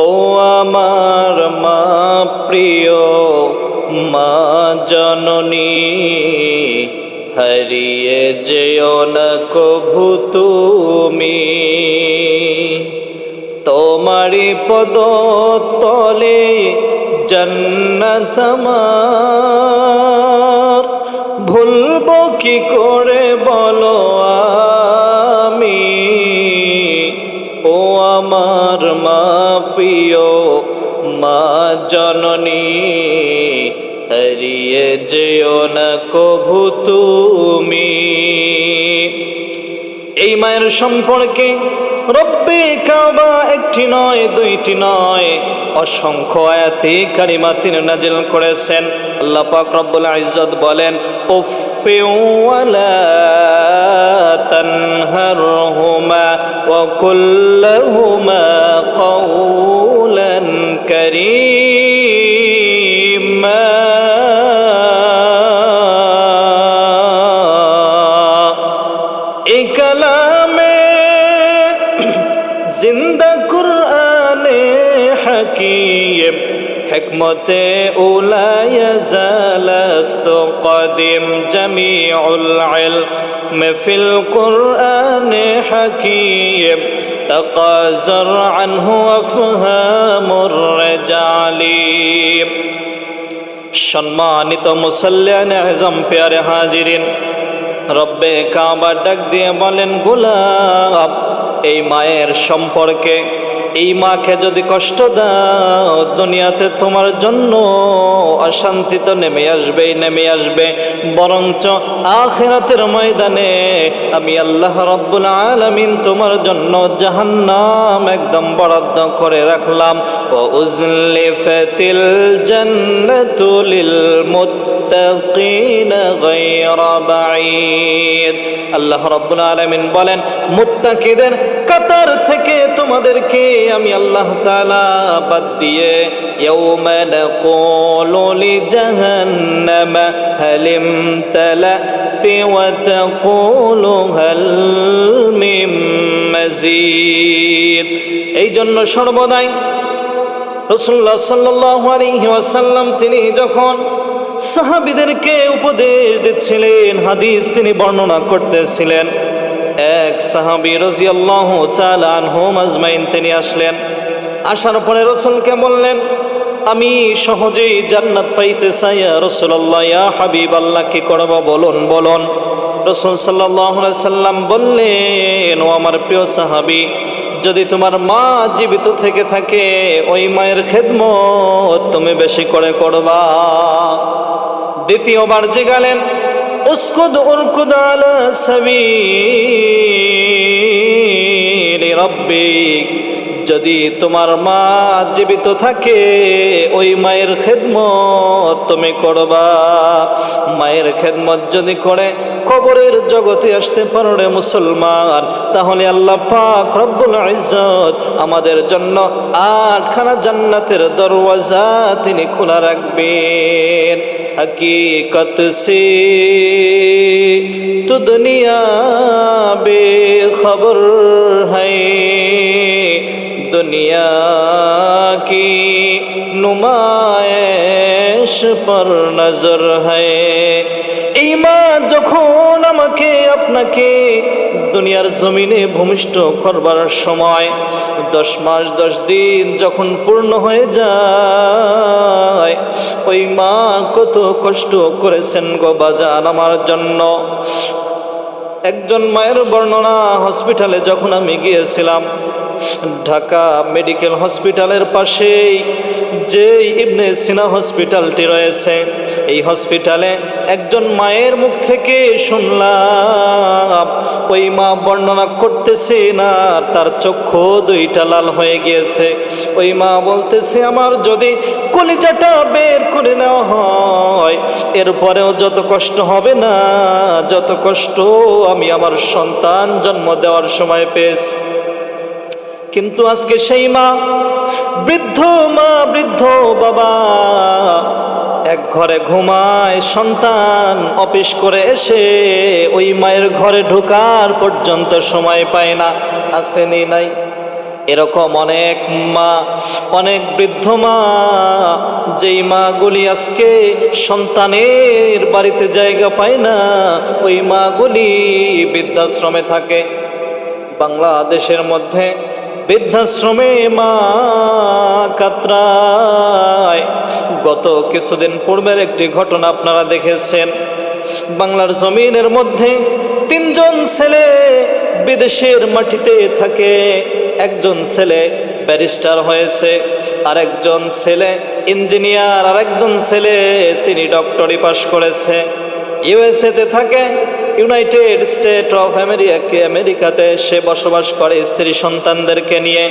ও আমার মা প্রিয় মা জননী, হারিয়ে যেও না কভু তুমি। তোমারি পদতলে জান্নাত আমার, ভুলবো কি করে বলো আমি। ও আমার মা প্রিয় মা জননী, হারিয়ে যেও না কভু তুমি। এই মায়ের সম্পর্কে রব্বে কাবা একটি নয় দুইটি নয় অসংখ্য আয়াতে কারিমা তিনি নাজিল করেছেন। আল্লাহ পাক রব্বুল ইজ্জত বলেন, উফফি ওয়ালা তানহারহুমা ওয়া কুল লাহুমা কাওলান কারীমা। এই কালামে জিন্দা কুরআনে হাকিম, হিকমতে উলা ইয়াজালাস্ত কদিম, জামিউল ইলম ফিল কুরআনে হাকিম, তাকাজার আনহু আফহামুর রিজালিম। সম্মানিত মুসাল্লিয়ানে আযম, প্যারে হাজিরিন, রব্বে কাবা ডাক দিয়ে বলেন, গোলাম এই মায়ের সম্পর্কে, এই মাকে যদি কষ্ট দাও দুনিয়াতে তোমার জন্য অশান্তি তো নেমে আসবে, বরঞ্চ আখিরাতের ময়দানে আমি আল্লাহ রাব্বুল আলামিন তোমার জন্য জাহান্নাম একদম বরাদ্দ করে রাখলাম। ওয়া উজলিফাতিল জান্নাতু লিল মুত্তাকিনা গায়রা বাঈদ। আল্লাহ রাব্বুল আলামিন বলেন, মুত্তাকিদের কাতার থেকে তোমাদেরকে আমি আল্লাহ তাআলা বাদ দিয়ে, ইয়াউমা নাকুলু লিজাহান্নামা হাল ইমতালাতি ওয়া তাকুলু হাল মিন মাজিদ। এই জন্য সর্বদাই রাসূলুল্লাহ সাল্লাল্লাহু আলাইহি ওয়াসাল্লাম তিনি যখন সাহাবীদেরকে উপদেশ দিচ্ছিলেন, হাদিস তিনি বর্ণনা করতেছিলেন, এক সাহাবী রাদিয়াল্লাহু তাআলা আনহুম আজমাইন তিনি আসলেন। আসার পরে রাসূলকে বললেন, আমি সহজেই জান্নাত পাইতে চাই ইয়া রাসূলুল্লাহ, ইয়া হাবিবাল্লাহ, কি করব বলুন। রাসূল সাল্লাল্লাহু আলাইহি সাল্লাম বললেন, ও আমার প্রিয় সাহাবী, যদি তোমার মা জীবিত থেকে থাকে ওই মায়ের খেদমত তুমি বেশি করে করবা। দ্বিতীয়বার জিগালেন, উসকুদ উরকুদ আলা সাবিলি রাব্বিক, যদি তোমার মা জীবিত থাকে ওই মায়ের খেদমত তুমি করবা। মায়ের খেদমত যদি করে কবরের জগতে আসতে পারো রে মুসলমান, তাহলে আল্লাহ পাক রব্বুল ইজ্জত আমাদের জন্য 8খানা জান্নাতের দরওয়াজা তিনি খোলা রাখবেন। हकीकत से तो दुनिया बेखबर है, दुनिया की नुमाइश पर नजर है। ईमान যখন আমাকে আপনাকে দুনিয়ার জমিনে ভূমিষ্ঠ করবার সময় 10 মাস 10 দিন যখন পূর্ণ হয়ে যায়, ওই মা কত কষ্ট করেছেন গো বাজান আমার জন্য। একজন মায়ের বর্ণনা, হসপিটালে যখন আমি গিয়েছিলাম, ঢাকা মেডিকেল হসপিটালের পাশেই যে ইবনে সিনা হসপিটালটি রয়েছে, এই হসপিটালে একজন মায়ের মুখ থেকে শুনলাম, ওই মা বর্ণনা করতেছে না, তার চক্ষু দুইটা লাল হয়ে গিয়েছে। ওই মা বলতেছে, আমার যদি কলিজাটা বের করে নেওয়া হয় এরপরেও যত কষ্ট হবে না যত কষ্ট আমি আমার সন্তান জন্ম দেওয়ার সময় পেয়েছি। কিন্তু আজকে সেই মা, বৃদ্ধ বাবা এক ঘরে ঘুমায়, সন্তান অফিস করে এসে ওই মায়ের ঘরে ঢোকার পর্যন্ত সময় পায় না। আসেনি নাই? এরকম অনেক মা, অনেক বৃদ্ধ মা, যেই মাগুলি আজকে সন্তানের বাড়িতে জায়গা পায় না, ওই মাগুলি বৃদ্ধাশ্রমে থাকে। বাংলাদেশের মধ্যে বৃদ্ধাশ্রমে মা কাতরায়। গত কিছুদিন পূর্বের একটি ঘটনা আপনারা দেখেছেন। বাংলার জমিনের মধ্যে 3 জন ছেলে বিদেশের মাটিতে থাকে। একজন ছেলে ব্যারিস্টার হয়েছে, আরেকজন ছেলে ইঞ্জিনিয়ার, আরেকজন ছেলে তিনি ডক্টরি পাশ করেছে। ইউএসএতে থাকে, ইউনাইটেড স্টেট অফ আমেরিকাতে সে বসবাস করে স্ত্রী সন্তানদেরকে নিয়ে।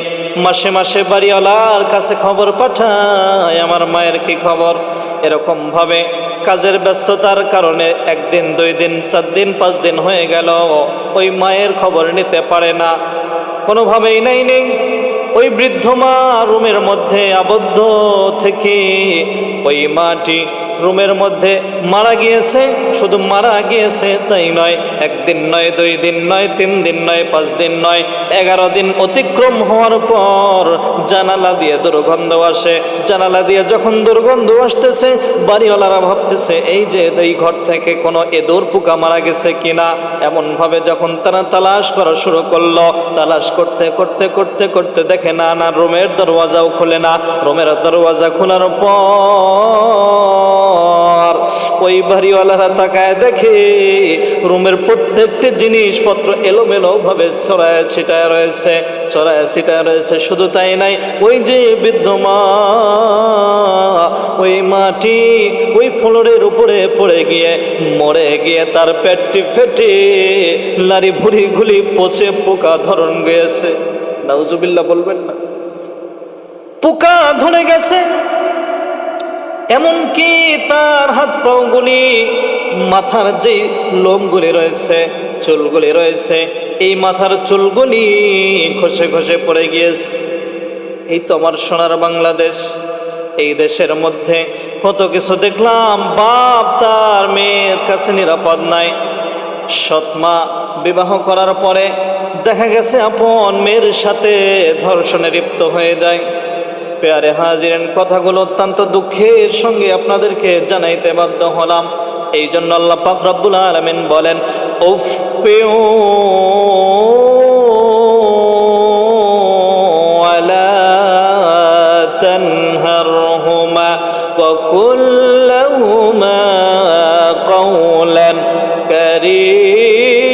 মাসে মাসে বাড়িওয়ালার কাছে খবর পাঠায়, আমার মায়ের কি খবর। এরকমভাবে কাজের ব্যস্ততার কারণে 1 দিন 2 দিন 4 দিন 5 দিন হয়ে গেল, ওই মায়ের খবর নিতে পারে না, কোনোভাবেই নেই। ওই বৃদ্ধ মা রুমের মধ্যে আবদ্ধ থেকে ওই মাটি রুমের মধ্যে মারা গিয়েছে। শুধু মারা গিয়েছে তাই নয়, 1 দিন নয়, 2 দিন নয়, 3 দিন নয়, 5 দিন নয়, 11 দিন অতিক্রম হওয়ার পর জানালা দিয়ে দুর্গন্ধ আসে। জানালা দিয়ে যখন দুর্গন্ধ আসতেছে, বাড়িওয়ালারা ভাবতেছে এই যে এই ঘর থেকে কোনো ইঁদুর পোকা মারা গেছে কিনা। এমনভাবে যখন তারা তালাশ করা শুরু করলো, তালাশ করতে করতে করতে করতে দেখে না, রুমের দরওয়াজাও খোলে না। রুমের দরওয়াজা খোলার পর ওই বাড়িওয়ালারা তাকায় দেখে রুমের প্রত্যেকটি জিনিসপত্র এলোমেলো ভাবে ছড়ায় ছিটায় রয়েছে। শুধু তাই নাই, ওই যে বৃদ্ধ মা, ওই মাটি ওই ফ্লোরের উপরে পড়ে গিয়ে মরে গিয়ে তার পেটটি ফেটে লারি ভুড়ি গুলি পচে পোকা ধরন গিয়েছে। নাউজুবিল্লাহ বলবেন না, পোকা ধরে গেছে। এমনকি তার হাত পাগুলি, মাথার যে লোমগুলি রয়েছে, চুলগুলি রয়েছে, এই মাথার চুলগুলি খসে খসে পড়ে গিয়েছে। এই তো আমার সোনার বাংলাদেশ। এই দেশের মধ্যে কত কিছু দেখলাম। বাপ তার মেয়ের কাছে নিরাপদ নাই। সৎ মা বিবাহ করার পরে দেখা গেছে আপন মেয়ের সাথে ধর্ষণে লিপ্ত হয়ে যায়। পেয়ারে হাজিরেন, কথাগুলো অত্যন্ত দুঃখের সঙ্গে আপনাদেরকে জানাইতে বাধ্য হলাম। এই জন্য আল্লাহ পাক রব্বুল আলামিন বলেন, উফিউ ওয়ালা তানহারহুমা ওয়া কুল লাহুমা কাওলান কারীমা।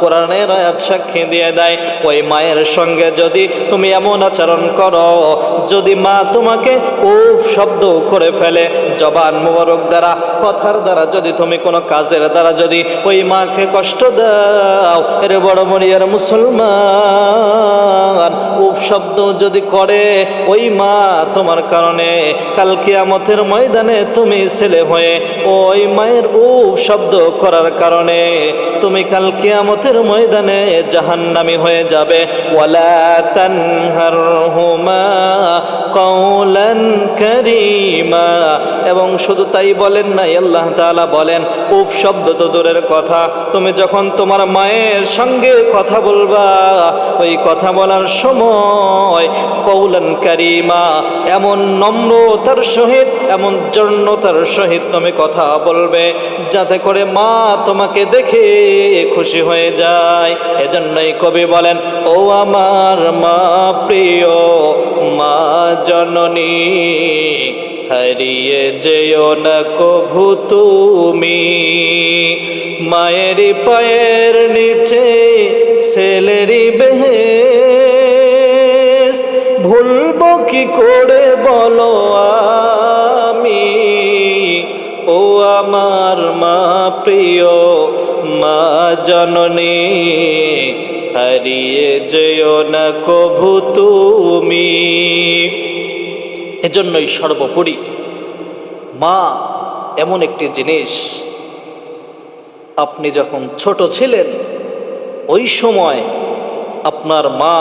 কোরআনের আয়াত সাক্ষী দিয়ে দেয়, ওই মায়ের সঙ্গে যদি তুমি এমন আচরণ করো, যদি মা তোমাকে উফ শব্দ করে ফেলে, জবান মোবারক দ্বারা, কথার দ্বারা, যদি তুমি কোনো কাজের দ্বারা যদি ওই মাকে কষ্ট দাও, এর বড় মরিয়ার মুসলমান, উফ শব্দ যদি করে ওই মা তোমার কারণে কাল কিয়ামতের ময়দানে তুমি ছেলে হয়ে ওই মায়ের উফ শব্দ করার কারণে তুমি কাল কিয়ামতের ময়দানে জাহান্নামী হয়ে যাবে। ওয়ালা তানহারহুমা কাওলান কারীমা। এবং শুধু তাই বলেন নাই, আল্লাহ তাআলা বলেন উফ শব্দ তো দূরের কথা, তুমি যখন তোমার মায়ের সঙ্গে কথা বলবা, ওই কথা বলার সময় কওলান কারীমা, এমন নম্রতার সহিত, এমন জন্যতার সহিত তুমি কথা বলবে যাতে করে মা তোমাকে দেখে খুশি হয়ে যায়। এজন্যই কবি বলেন, ও আমার মা প্রিয় মা জননী, হারিয়ে যেও না কভু তুমি। মায়েরই পায়ের নিচে ছেলেরই বেহেশত, ভুলবো কি করে বলো আমি। ও আমার মা প্রিয় মা জননী, হারিয়ে যেও না কভু তুমি। এজন্যই সর্বোপরি মা এমন একটি জিনিস, আপনি যখন ছোট ছিলেন ওই সময় আপনার মা,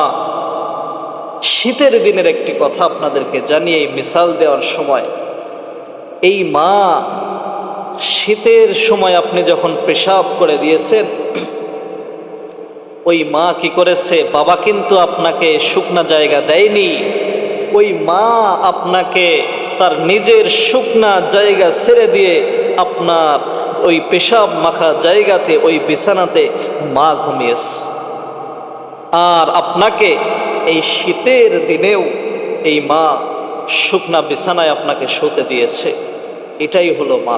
শীতের দিনের একটি কথা আপনাদেরকে জানিয়ে মিসাল দেওয়ার সময়, এই মা শীতের সময় আপনি যখন পেশাব করে দিয়েছেন, ওই মা কি করেছে? বাবা কিন্তু আপনাকে শুকনা জায়গা দেয়নি, ওই মা আপনাকে তার নিজের শুকনা জায়গা ছেড়ে দিয়ে আপনার ওই পেশাব মাখা জায়গাতে, ওই বিছানাতে মা ঘুমিয়েছে। আর আপনাকে এই শীতের দিনেও এই মা শুকনা বিছানায় আপনাকে শুতে দিয়েছে। এটাই হলো মা।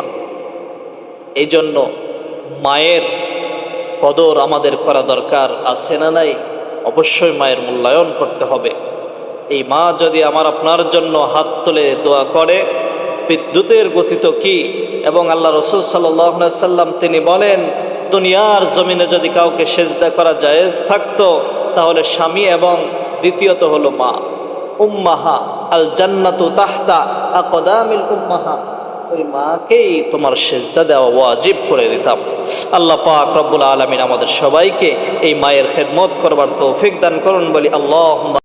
এই জন্য মায়ের কদর আমাদের করা দরকার আছে না নাই? অবশ্যই মায়ের মূল্যায়ন করতে হবে। এই মা যদি আমার আপনার জন্য হাত তুলে দোয়া করে, বিদ্যুতের গতি তো কি! এবং আল্লাহ রসুল সাল্লাল্লাহু আলাইহি সাল্লাম তিনি বলেন, দুনিয়ার জমিনে যদি কাউকে সেজদা করা জায়েজ থাকতো তাহলে স্বামী, এবং দ্বিতীয়ত হলো মা। উম্মাহা আল জান্নাতু তাহতা আকদামিল উম্মাহা, ওই মাকেই তোমার সেজদা দেওয়া ওয়াজিব করে দিতাম। আল্লাহ পাক রব্বুল আলামিন আমাদের সবাইকে এই মায়ের খেদমত করবার তৌফিক দান করুন বলি আল্লাহুম্মা।